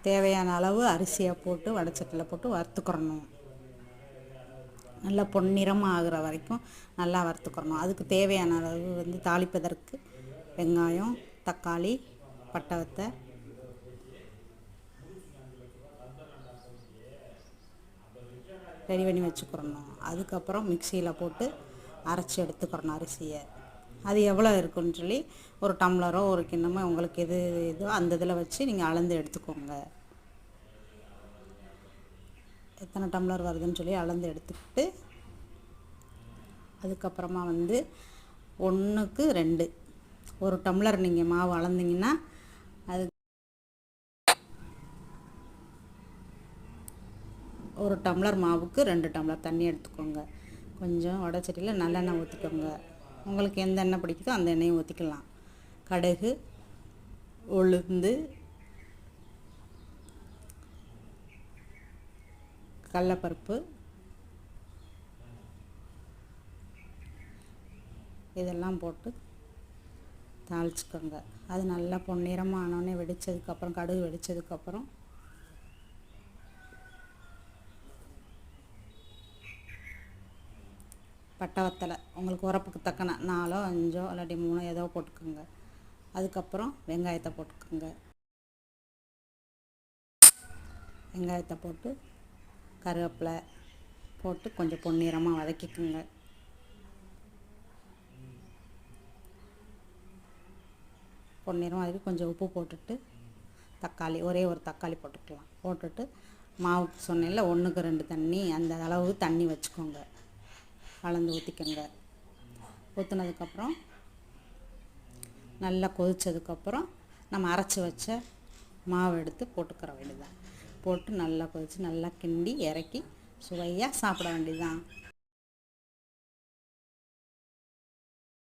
தேவையான அளவு அரிசியை போட்டு வடச்சட்டியில் போட்டு வறுத்துக்கிறணும். நல்லா பொன்னிறமாக ஆகிற வரைக்கும் நல்லா வறுத்துக்கிறணும். அதுக்கு தேவையான அளவு வந்து தாளிப்பதற்கு வெங்காயம், தக்காளி, பட்டை வத்தை, ரெடி பண்ணி வச்சுக்கிறணும். அதுக்கப்புறம் மிக்சியில் போட்டு அரைச்சி எடுத்துக்கிறணும் அரிசியை. அது எவ்வளோ இருக்குன்னு சொல்லி ஒரு டம்ளரோ ஒரு கிண்ணமோ உங்களுக்கு எது இதோ அந்த இதில் வச்சு நீங்கள் அளந்து எடுத்துக்கோங்க. எத்தனை டம்ளர் வருதுன்னு சொல்லி அளந்து எடுத்துக்கிட்டு அதுக்கப்புறமா வந்து 1க்கு 2 ஒரு டம்ளர் நீங்கள் மாவு அளந்தீங்கன்னா அது ஒரு டம்ளர் மாவுக்கு 2 டம்ளர் தண்ணி எடுத்துக்கோங்க. கொஞ்சம் வடைச்சட்டியில் நல்லெண்ணெய் ஊற்றிக்கோங்க. உங்களுக்கு எந்த எண்ணெய் பிடிக்குதோ அந்த எண்ணெயை ஊற்றிக்கலாம். கடுகு, உளுந்து, கடலைப்பருப்பு இதெல்லாம் போட்டு தாளிச்சுக்கோங்க. அது நல்லா பொன்னிறமாக ஆனோடனே வெடித்ததுக்கப்புறம் கடுகு வெடித்ததுக்கப்புறம் பட்டை வத்தலை உங்களுக்கு உரப்புக்கு தக்கன 4 5 இல்லாட்டி 3 ஏதோ போட்டுக்கோங்க. அதுக்கப்புறம் வெங்காயத்தை போட்டுக்கோங்க. வெங்காயத்தை போட்டு கருவேப்பிலை போட்டு கொஞ்சம் பொன்னிறமாக வதக்கிக்கோங்க. பொன்னிறமாக வதக்கி கொஞ்சம் உப்பு போட்டுட்டு தக்காளி ஒரே ஒரு தக்காளி போட்டுக்கலாம். போட்டுட்டு மாவுக்கு சொன்னேன்ல 1க்கு 2 தண்ணி அந்த அளவு தண்ணி வச்சுக்கோங்க. கலந்து ஊற்றிக்கோங்க. ஊற்றுனதுக்கப்புறம் நல்லா கொதித்ததுக்கப்புறம் நம்ம அரைச்சி வச்ச மாவு எடுத்து போட்டுக்கிற வேண்டியதுதான். போட்டு நல்லா கொதித்து நல்லா கிண்டி இறக்கி சுவையாக சாப்பிட வேண்டியதுதான்.